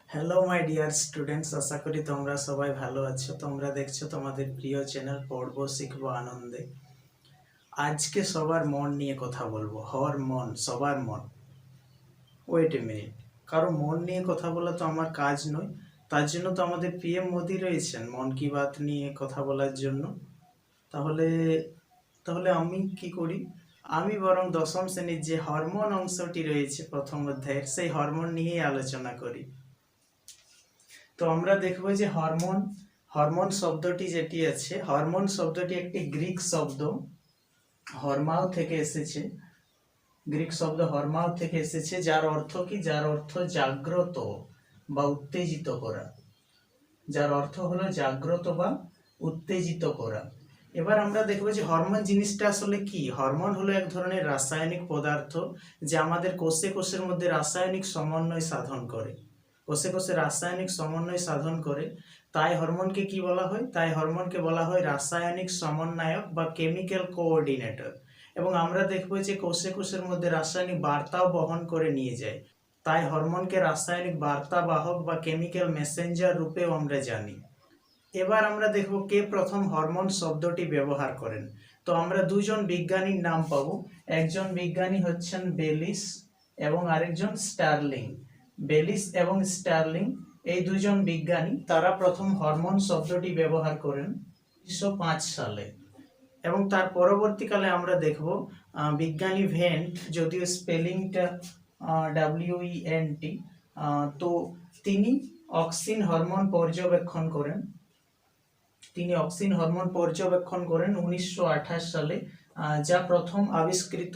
Hello my dear students, আশা করি তোমরা সবাই ভালো আছো। তোমরা দেখছো তোমাদের প্রিয় চ্যানেল পড়বো শিখবো আনন্দে। আজকে সবার মন নিয়ে কথা বলবো। সবার মন। ওয়েট এ মিনিট, কারো মন নিয়ে কথা বলা তো আমার কাজ নয়। তার জন্য তো আমাদের পিএম মোদি রয়েছেন মন কি বাত নিয়ে কথা বলার জন্য। তাহলে তাহলে আমি কি করি, আমি বরং দশম শ্রেণীর যে হরমোন অংশটি রয়েছে প্রথম অধ্যায়ের, সেই হরমোন নিয়েই আলোচনা করি। তো আমরা দেখব যে হরমোন হরমোন শব্দটি যেটি আছে, হরমোন শব্দটি একটি গ্রিক শব্দ, হরমাও থেকে এসেছে। গ্রিক শব্দ হরমাও থেকে এসেছে, যার অর্থ কি? যার অর্থ জাগ্রত বা উত্তেজিত করা। যার অর্থ হলো জাগ্রত বা উত্তেজিত করা। এবার আমরা দেখব যে হরমোন জিনিসটা আসলে কি। হরমোন হলো এক ধরনের রাসায়নিক পদার্থ যা আমাদের কোষে কোষের মধ্যে রাসায়নিক সমন্বয় সাধন করে। কোষে কোষে রাসায়নিক সমন্বয় সাধন করে, তাই হরমোনকে কি বলা হয়? তাই হরমোনকে বলা হয় রাসায়নিক সমন্বয়ক বা কেমিক্যাল কোঅর্ডিনেটর। এবং আমরা দেখব যে কোষে কোষের মধ্যে রাসায়নিক বার্তাও বহন করে নিয়ে যায়, তাই হরমোনকে রাসায়নিক বার্তা বাহক বা কেমিক্যাল মেসেঞ্জার রূপেও আমরা জানি। এবার আমরা দেখব কে প্রথম হরমোন শব্দটি ব্যবহার করেন। তো আমরা দুজন বিজ্ঞানীর নাম পাবো। একজন বিজ্ঞানী হচ্ছেন বেলিস এবং আরেকজন স্টার্লিং। বেলিস এবং স্টার্লিং এই দুজন বিজ্ঞানী, তারা প্রথম হরমোন শব্দটি ব্যবহার করেন 1905 সালে। এবং তার পরবর্তীকালে আমরা দেখব বিজ্ঞানী ভেন্ট, যদিও স্পেলিংটা WENT, তো তিনি অক্সিন হরমোন পর্যবেক্ষণ করেন। তিনি অক্সিন হরমোন পর্যবেক্ষণ করেন 1928 সালে, যা প্রথম আবিষ্কৃত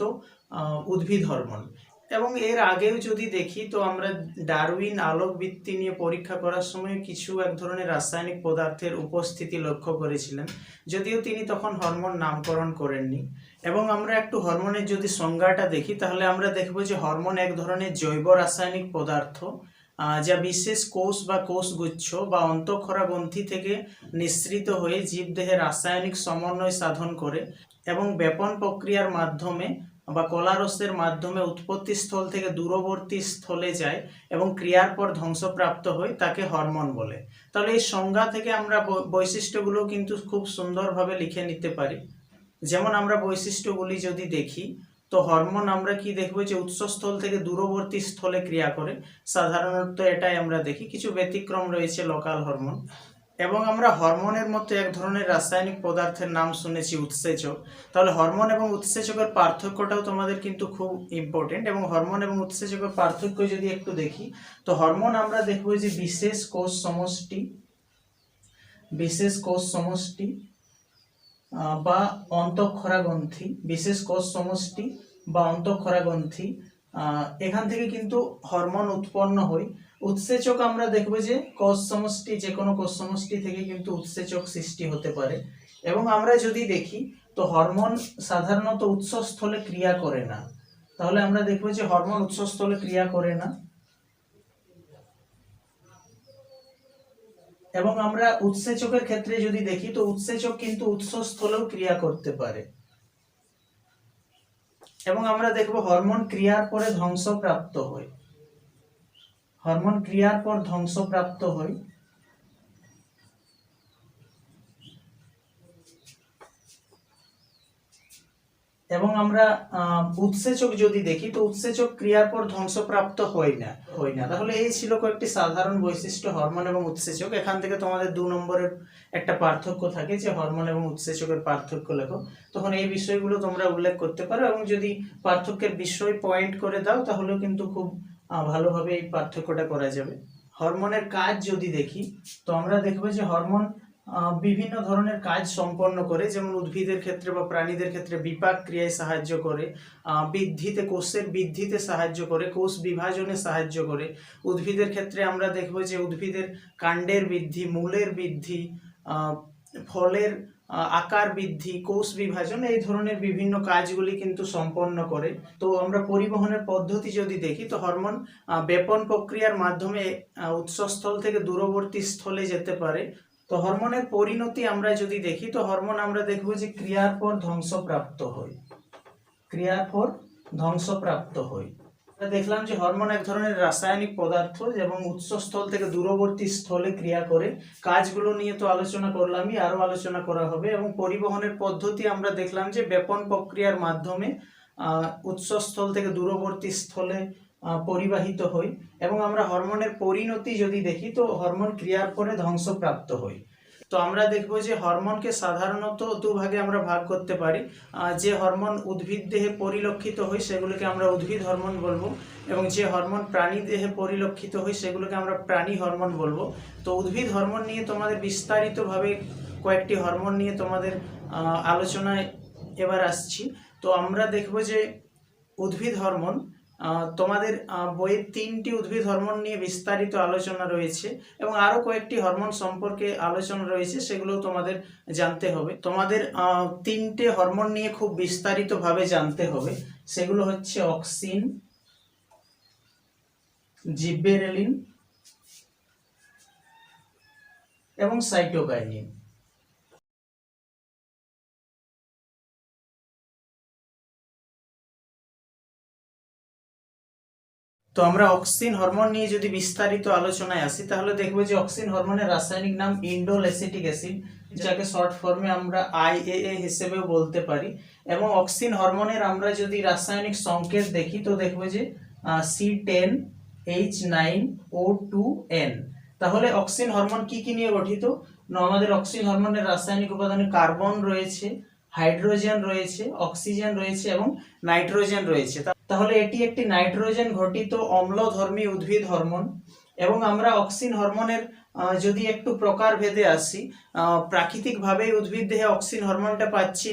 উদ্ভিদ হরমোন। এবং এর আগেও যদি দেখি তো আমরা ডারউইন আলোকবৃত্তি নিয়ে পরীক্ষা করার সময় কিছু এক ধরনের রাসায়নিক পদার্থের উপস্থিতি লক্ষ্য করেছিলেন, যদিও তিনি তখন হরমোন নামকরণ করেননি। এবং আমরা একটু হরমোনের যদি সংজ্ঞাটা দেখি, তাহলে আমরা দেখব যে হরমোন এক ধরনের জৈব রাসায়নিক পদার্থ যা বিশেষ কোষ বা কোষগুচ্ছ বা অন্তঃক্ষরা গ্রন্থি থেকে নিঃসৃত হয়ে জীবদেহে রাসায়নিক সমন্বয় সাধন করে এবং ব্যাপন প্রক্রিয়ার মাধ্যমে বা কলারসের মাধ্যমে উৎপত্তি স্থল থেকে দূরবর্তী স্থলে যায় এবং ক্রিয়ার পর ধ্বংসপ্রাপ্ত হয়, তাকে হরমোন বলে। তাহলে এই সংজ্ঞা থেকে আমরা বৈশিষ্ট্যগুলো কিন্তু খুব সুন্দরভাবে লিখে নিতে পারি। যেমন আমরা বৈশিষ্ট্যগুলি যদি দেখি, তো হরমোন আমরা কি দেখব যে উৎসস্থল থেকে দূরবর্তী স্থলে ক্রিয়া করে। সাধারণত এটাই আমরা দেখি, কিছু ব্যতিক্রম রয়েছে লোকাল হরমোন। এবং আমরা হরমোনের মতো এক ধরনের রাসায়নিক পদার্থের নাম শুনেছি, উৎসেচক। তাহলে হরমোন এবং উৎসেচকের পার্থক্যটাও তোমাদের কিন্তু খুব ইম্পর্টেন্ট। এবং হরমোন এবং উৎসেচকের পার্থক্য যদি একটু দেখি, তো হরমোন আমরা দেখব যে বিশেষ কোষ সমষ্টি বা অন্তঃক্ষরা গ্রন্থি, বিশেষ কোষ সমষ্টি বা অন্তঃক্ষরা গ্রন্থি, এখান থেকে কিন্তু হরমোন উৎপন্ন হয়। উৎসেচক আমরা দেখব যে কোষ সমষ্টি, যে কোনো কোষ সমষ্টি থেকে কিন্তু উৎসেচক সৃষ্টি হতে পারে। এবং আমরা যদি দেখি তো হরমোন সাধারণত উৎসস্থলে ক্রিয়া করে না। তাহলে আমরা দেখব যে হরমোন উৎসস্থলে ক্রিয়া করে না। এবং আমরা উৎসেচকের ক্ষেত্রে যদি দেখি, তো উৎসেচক কিন্তু উৎসস্থলেও ক্রিয়া করতে পারে। এবং আমরা দেখব হরমোন ক্রিয়ার পরে ধ্বংসপ্রাপ্ত হয়। হরমোন ক্রিয়ার পর ধ্বংসপ্রাপ্ত হয়। এবং আমরা উৎসেচক যদি দেখি, তো উৎসেচক ক্রিয়ার পর ধ্বংসপ্রাপ্ত হয় না। তাহলে এই ছিল কয়েকটি সাধারণ বৈশিষ্ট্য হরমোন এবং উৎসেচক। এখান থেকে তোমাদের 2 নম্বরের একটা পার্থক্য থাকে যে হরমোন এবং উৎসেচকের পার্থক্য লেখো, তখন এই বিষয়গুলো তোমরা উল্লেখ করতে পারো। এবং যদি পার্থক্যের বিষয় পয়েন্ট করে দাও, তাহলেও কিন্তু খুব ভালোভাবে এই পার্থক্যটা করা যাবে। হরমোনের কাজ যদি দেখি, তো আমরা দেখব যে হরমোন বিভিন্ন ধরনের কাজ সম্পন্ন করে। যেমন উদ্ভিদের ক্ষেত্রে বা প্রাণীদের ক্ষেত্রে বিপাক ক্রিয়ায় সাহায্য করে, বৃদ্ধিতে, কোষের বৃদ্ধিতে সাহায্য করে, কোষ বিভাজনে সাহায্য করে। উদ্ভিদের ক্ষেত্রে আমরা দেখব যে উদ্ভিদের কাণ্ডের বৃদ্ধি, মূলের বৃদ্ধি, ফলের আকার বৃদ্ধি, কোষ বিভাজন, এই ধরনের বিভিন্ন কাজগুলি কিন্তু সম্পন্ন করে। তো আমরা পরিবহনের পদ্ধতি যদি দেখি, তো হরমোন ব্যাপন প্রক্রিয়ার মাধ্যমে উৎসস্থল থেকে দূরবর্তী স্থলে যেতে পারে। তো হরমোনের পরিণতি আমরা যদি দেখি, তো হরমোন আমরা দেখব যে ক্রিয়ার পর ধ্বংসপ্রাপ্ত হয়। দেখলাম যে হরমোন এক ধরনের রাসায়নিক পদার্থ এবং উৎসস্থল থেকে দূরবর্তী স্থলে ক্রিয়া করে। কাজগুলো নিয়ে তো আলোচনা করলামই, আরো আলোচনা করা হবে। এবং পরিবহনের পদ্ধতি আমরা দেখলাম যে ব্যাপন প্রক্রিয়ার মাধ্যমে উৎসস্থল থেকে দূরবর্তী স্থলে পরিবাহিত হয়। এবং আমরা হরমোনের পরিণতি যদি দেখি তো হরমোন ক্রিয়ার পরে ধ্বংসপ্রাপ্ত হয়। তো আমরা দেখব যে হরমোনকে সাধারণত দুভাগে আমরা ভাগ করতে পারি। যে হরমোন উদ্ভিদ দেহে পরিলক্ষিত হয় সেগুলোকে আমরা উদ্ভিদ হরমোন বলবো, এবং যে হরমোন প্রাণী দেহে পরিলক্ষিত হয় সেগুলোকে আমরা প্রাণী হরমোন বলবো। তো উদ্ভিদ হরমোন নিয়ে তোমাদের বিস্তারিতভাবে কয়েকটি হরমোন নিয়ে তোমাদের আলোচনায় এবার আসছি। তো আমরা দেখব যে উদ্ভিদ হরমোন, তোমাদের বইয়ের 3টি উদ্ভিদ হরমোন নিয়ে বিস্তারিত আলোচনা রয়েছে এবং আরো কয়েকটি হরমোন সম্পর্কে আলোচনা রয়েছে, সেগুলো তোমাদের জানতে হবে। তোমাদের 3টে হরমোন নিয়ে খুব বিস্তারিতভাবে জানতে হবে। সেগুলো হচ্ছে অক্সিন, জিব্বেরেলিন এবং সাইটোকাইনিন। তো আমরা অক্সিন হরমোন নিয়ে যদি বিস্তারিত আলোচনায় আসি তাহলে দেখবো যে অক্সিন হরমোনের রাসায়নিক নাম ইন্ডোল অ্যাসিটিক অ্যাসিড, যাকে শর্ট ফর্মে আমরা IAA হিসেবেও বলতে পারি। এবং অক্সিন হরমোনের আমরা যদি রাসায়নিক সংকেত দেখি তো দেখবো যে C10H9O2N। তাহলে অক্সিন হরমোন কি কি নিয়ে গঠিত? আমাদের অক্সিন হরমোনের রাসায়নিক উপাদানে কার্বন রয়েছে, হাইড্রোজেন রয়েছে, অক্সিজেন রয়েছে এবং নাইট্রোজেন রয়েছে। তাহলে এটি একটি নাইট্রোজেন ঘটিত অম্লধর্মী উদ্ভিদ হরমোন। এবং আমরা অক্সিন হরমোনের যদি একটু প্রকার ভেদে আসি, প্রাকৃতিকভাবে উদ্ভিদ দেহে অক্সিন হরমোনটা পাচ্ছি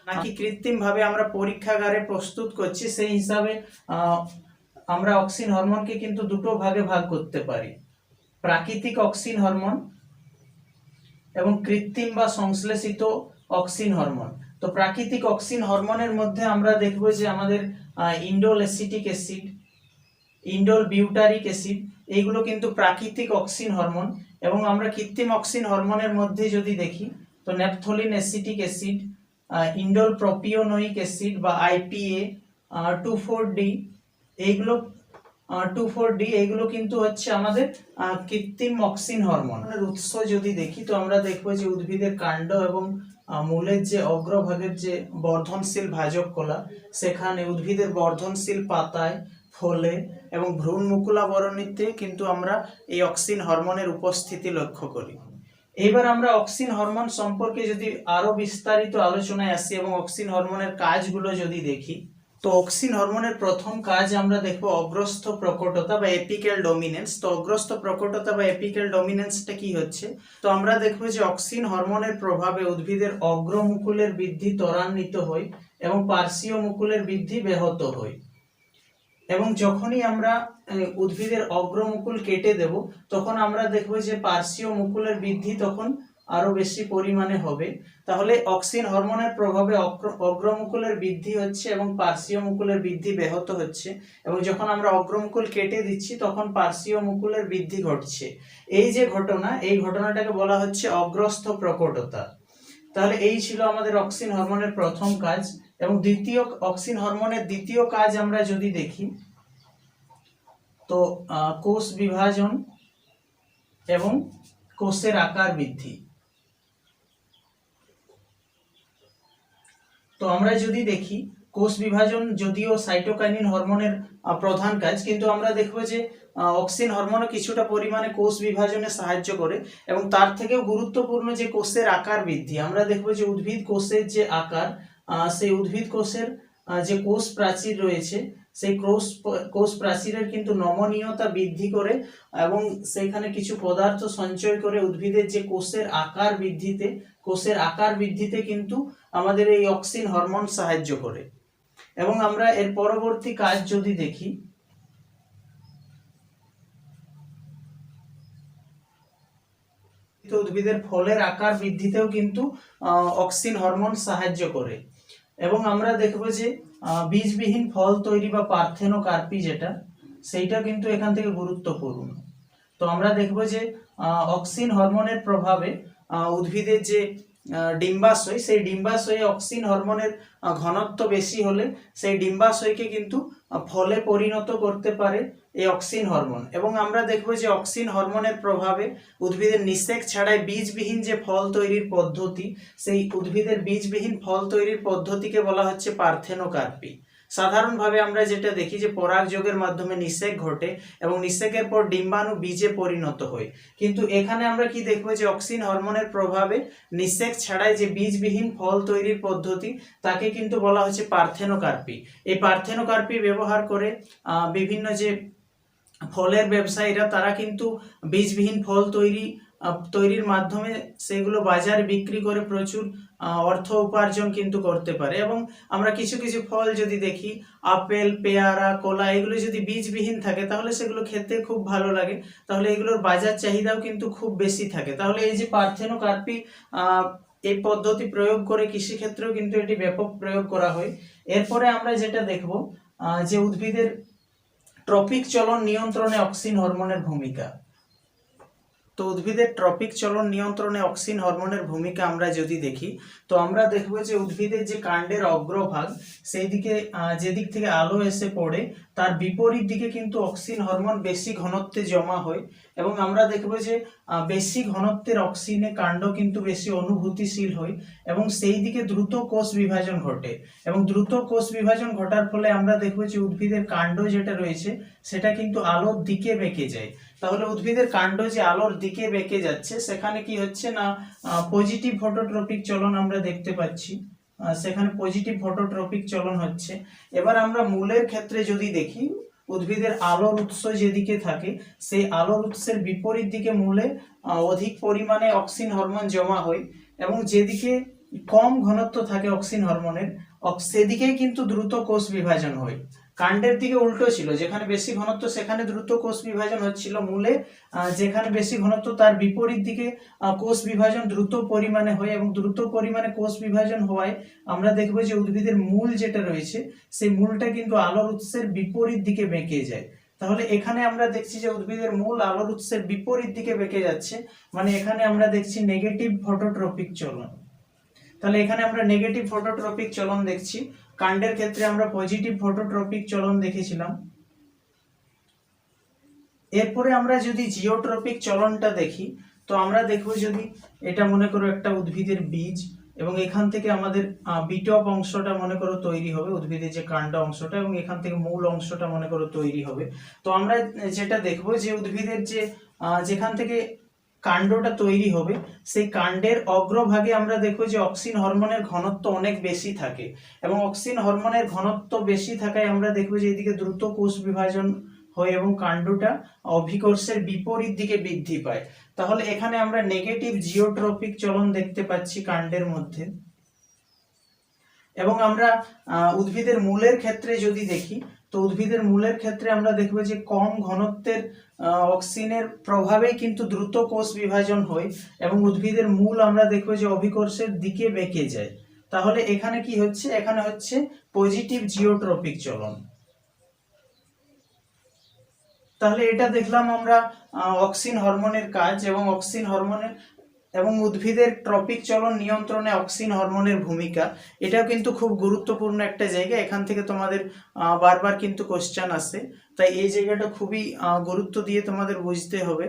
নাকি কৃত্রিমভাবে আমরা পরীক্ষাগারে প্রস্তুত করছি, সেই হিসাবে আমরা অক্সিন হরমোনকে কিন্তু দুটো ভাগে ভাগ করতে পারি, প্রাকৃতিক অক্সিন হরমোন এবং কৃত্রিম বা সংশ্লেষিত অক্সিন হরমোন। তো প্রাকৃতিক অক্সিন হরমোনের মধ্যে আমরা দেখব যে আমাদের indole acetic acid, indole butyric acid, এইগুলো কিন্তু প্রাকৃতিক অক্সিন হরমোন। এবং আমরা কৃত্রিম অক্সিন হরমোনের মধ্যে যদি দেখি তো naphthalene acetic acid, indole propionic acid বা IPA, 2,4-D, এইগুলো 2,4-D এইগুলো কিন্তু হচ্ছে আমাদের কৃত্রিম অক্সিন হরমোনের উৎস। যদি দেখি তো আমরা দেখবো যে উদ্ভিদের কাণ্ড এবং মূলের যে অগ্রভাগের যে বর্ধনশীল ভাজক কলা, সেখানে উদ্ভিদের বর্ধনশীল পাতায়, ফলে এবং ভ্রূণ মুকুলাবরণীতে কিন্তু আমরা এই অক্সিন হরমোনের উপস্থিতি লক্ষ্য করি। এবার আমরা অক্সিন হরমোন সম্পর্কে যদি আরো বিস্তারিত আলোচনায় আসি এবং অক্সিন হরমোনের কাজগুলো যদি দেখি তো অক্সিন হরমোনের প্রথম কাজ আমরা দেখবো অগ্রস্থ প্রকটতা বা এপিক্যাল ডমিনেন্স। তো অগ্রস্থ প্রকটতা বা এপিক্যাল ডমিনেন্সটা কি হচ্ছে? তো আমরা দেখবো যে অক্সিন হরমোনের প্রভাবে উদ্ভিদের অগ্রমুকুলের বৃদ্ধি ত্বরান্বিত হয় এবং পার্শ্বীয় মুকুলের বৃদ্ধি ব্যাহত হয়। এবং যখনই আমরা উদ্ভিদের অগ্রমুকুল কেটে দেব তখন আমরা দেখবো যে পার্শ্বীয় মুকুলের বৃদ্ধি তখন আরো বেশি পরিমাণে হবে। তাহলে অক্সিন হরমোনের প্রভাবে অগ্রমুকুলের বৃদ্ধি হচ্ছে এবং পার্শ্বীয় মুকুলের বৃদ্ধি ব্যাহত হচ্ছে। এবং যখন আমরা অগ্রমুকুল কেটে দিচ্ছি তখন পার্শ্বীয় মুকুলের বৃদ্ধি ঘটছে। এই যে ঘটনা, এই ঘটনাটাকে বলা হচ্ছে অগ্রস্থ প্রকটতা। তাহলে এই ছিল আমাদের অক্সিন হরমোনের প্রথম কাজ। এবং অক্সিন হরমোনের দ্বিতীয় কাজ আমরা যদি দেখি তো কোষ বিভাজন এবং কোষের আকার বৃদ্ধি। তো আমরা যদি দেখি কোষ বিভাজন যদিও সাইটোকাইনিন হরমোনের প্রধান কাজ, কিন্তু আমরা দেখবো যে অক্সিন হরমোনও কিছুটা পরিমাণে কোষ বিভাজনে সাহায্য করে। এবং তার থেকেও গুরুত্বপূর্ণ যে কোষের আকার বৃদ্ধি, আমরা দেখবো যে উদ্ভিদ কোষের যে আকার, সেই উদ্ভিদ কোষের যে কোষ প্রাচীর রয়েছে সেই কোষ প্রাচীরের কিন্তু নমনীয়তা বৃদ্ধি করে এবং সেইখানে কিছু পদার্থ সঞ্চয় করে উদ্ভিদের যে কোষের আকার বৃদ্ধিতে কিন্তু আমাদের এই অক্সিন হরমোন সাহায্য করে। এবং আমরা এর পরবর্তী কাজ যদি দেখি উদ্ভিদের ফলের আকার বৃদ্ধিতেও কিন্তু অক্সিন হরমোন সাহায্য করে। এবং আমরা দেখব যে বীজবিহীন ফল তৈরি বা পার্থেনোকার্পি যেটা, সেইটা কিন্তু এখান থেকে গুরুত্বপূর্ণ। তো আমরা দেখব যে অক্সিন হরমোনের প্রভাবে উদ্ভিদের যে ডিম্বাশয়, সেই ডিম্বাশয়ে অক্সিন হরমোনের ঘনত্ব বেশি হলে সেই ডিম্বাশয়কে কিন্তু ফলে পরিণত করতে পারে এই অক্সিন হরমোন। এবং আমরা দেখব যে অক্সিন হরমোনের প্রভাবে উদ্ভিদের নিষেক ছাড়াই বীজবিহীন যে ফল তৈরির পদ্ধতি, সেই উদ্ভিদের বীজবিহীন ফল তৈরির পদ্ধতিকে বলা হচ্ছে পার্থেনোকার্পি। সাধারণভাবে আমরা যেটা দেখি যে পরাগযোগের মাধ্যমে নিষেক ঘটে এবং নিষেকের পর ডিম্বাণু বীজে পরিণত হয়, কিন্তু এখানে আমরা কি দেখবো যে অক্সিন হরমোনের প্রভাবে নিষেক ছাড়াই যে বীজবিহীন ফল তৈরির পদ্ধতি, তাকে কিন্তু বলা হচ্ছে পার্থেনোকার্পি। এই পার্থেনোকার্পি ব্যবহার করে বিভিন্ন যে ফলের ব্যবসায়ীরা তারা কিন্তু বীজবিহীন ফল তৈরির মাধ্যমে সেগুলো বাজারে বিক্রি করে প্রচুর অর্থ উপার্জন কিন্তু করতে পারে। এবং আমরা কিছু কিছু ফল যদি দেখি, আপেল, পেয়ারা, কলা, এগুলো যদি বীজবিহীন থাকে তাহলে সেগুলো খেতে খুব ভালো লাগে, তাহলে এগুলোর বাজার চাহিদাও কিন্তু খুব বেশি থাকে। তাহলে এই যে পার্থেনোকার্পি এই পদ্ধতি প্রয়োগ করে কৃষিক্ষেত্রেও কিন্তু এটি ব্যাপক প্রয়োগ করা হয়। এরপরে আমরা যেটা দেখব যে উদ্ভিদের ট্রপিক চলন নিয়ন্ত্রণে অক্সিন হরমোনের ভূমিকা। তো উদ্ভিদের ট্রপিক চলন নিয়ন্ত্রণে অক্সিন হরমোনের ভূমিকা আমরা যদি দেখি, তো আমরা দেখব যে উদ্ভিদের যে কাণ্ডের অগ্রভাগ, সেই দিকে যেদিক থেকে আলো এসে পড়ে তার বিপরীত দিকে কিন্তু অক্সিন হরমোন বেশি ঘনত্বে জমা হয়। এবং আমরা দেখব যে বেশি ঘনত্বের অক্সিনে কাণ্ড কিন্তু বেশি অনুভূতিশীল হয় এবং সেই দিকে দ্রুত কোষ বিভাজন ঘটে। এবং দ্রুত কোষ বিভাজন ঘটার ফলে আমরা দেখব যে উদ্ভিদের কাণ্ড যেটা রয়েছে সেটা কিন্তু আলোর দিকে বেঁকে যায়। তাহলে উদ্ভিদের কাণ্ড যে আলোর দিকে বেঁকে যাচ্ছে, সেখানে কি হচ্ছে না পজিটিভ ফটোট্রপিক চলন আমরা দেখতে পাচ্ছি, সেখানে পজিটিভ ফটোট্রপিক চলন হচ্ছে। এবার আমরা মূলের ক্ষেত্রে যদি দেখি, উদ্ভিদের আলোর উৎস যেদিকে থাকে সেই আলোর উৎসের বিপরীত দিকে মূলে অধিক পরিমাণে অক্সিন হরমোন জমা হয় এবং যেদিকে কম ঘনত্ব থাকে অক্সিন হরমোনের সেদিকেই কিন্তু দ্রুত কোষ বিভাজন হয়। কাণ্ডের দিকে উল্টো ছিল, যেখানে বেশি ঘনত্ব সেখানে দ্রুত কোষ বিভাজন হচ্ছিল, মূলে যেখানে বেশি ঘনত্ব তার বিপরীত দিকে কোষ বিভাজন দ্রুত পরিমাণে হয়। এবং দ্রুত পরিমাণে কোষ বিভাজন হওয়ায় আমরা দেখবো যে উদ্ভিদের মূল যেটা রয়েছে সেই মূলটা কিন্তু আলোর উৎসের বিপরীত দিকে বেঁকে যায়। তাহলে এখানে আমরা দেখছি যে উদ্ভিদের মূল আলোর উৎসের বিপরীত দিকে বেঁকে যাচ্ছে, মানে এখানে আমরা দেখছি নেগেটিভ ফটোট্রপিক চলন। তাহলে এখানে আমরা নেগেটিভ ফটোট্রপিক চলন দেখছি। কাণ্ডের ক্ষেত্রে আমরা পজিটিভ ফটোট্রপিক চলন দেখেছিলাম। এরপরে আমরা যদি জিওট্রপিক চলনটা দেখি, তো আমরা দেখব যদি এটা মনে করো একটা উদ্ভিদের বীজ এবং এখান থেকে আমাদের বিটপ অংশটা মনে করো তৈরি হবে, উদ্ভিদের যে কাণ্ড অংশটা, এবং এখান থেকে মূল অংশটা মনে করো তৈরি হবে। তো আমরা যেটা দেখবো যে উদ্ভিদের যে যেখান থেকে কাণ্ডটা তৈরি হবে সেই কাণ্ডের অগ্রভাগে আমরা দেখব যে অক্সিন হরমোনের ঘনত্ব অনেক বেশি থাকে এবং অক্সিন হরমোনের ঘনত্ব বেশি থাকায় আমরা দেখব যে এদিকে দ্রুত কোষ বিভাজন হয় এবং কাণ্ডটা অভিকর্ষের বিপরীত দিকে বৃদ্ধি পায়। তাহলে এখানে আমরা নেগেটিভ জিওট্রপিক চলন দেখতে পাচ্ছি কাণ্ডের মধ্যে। এবং আমরা উদ্ভিদের মূলের ক্ষেত্রে যদি দেখি, তো উদ্ভিদের মূলের ক্ষেত্রে আমরা দেখব যে কম ঘনত্বের অক্সিনের প্রভাবেই কিন্তু দ্রুত কোষ বিভাজন হয় এবং উদ্ভিদের মূল আমরা দেখব যে অভিকর্ষের দিকে বেঁকে যায়। তাহলে এখানে কি হচ্ছে, এখানে হচ্ছে পজিটিভ জিওট্রপিক চলন। তাহলে এটা দেখলাম আমরা অক্সিন হরমোনের কাজ এবং অক্সিন হরমোনের এবং উদ্ভিদের ট্রপিক চলন নিয়ন্ত্রণে অক্সিন হরমোনের ভূমিকা। এটাও কিন্তু খুব গুরুত্বপূর্ণ একটা জায়গা, এখান থেকে তোমাদের বারবার কিন্তু কোশ্চেন আসে, তাই এই জায়গাটা খুবই গুরুত্ব দিয়ে তোমাদের বুঝতে হবে।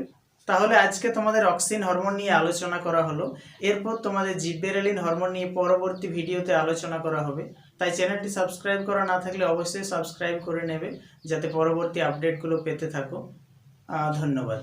তাহলে আজকে তোমাদের অক্সিন হরমোন নিয়ে আলোচনা করা হলো, এরপর তোমাদের জিববেরেলিন হরমোন নিয়ে পরবর্তী ভিডিওতে আলোচনা করা হবে। তাই চ্যানেলটি সাবস্ক্রাইব করা না থাকলে অবশ্যই সাবস্ক্রাইব করে নেবে, যাতে পরবর্তী আপডেটগুলো পেতে থাকো। ধন্যবাদ।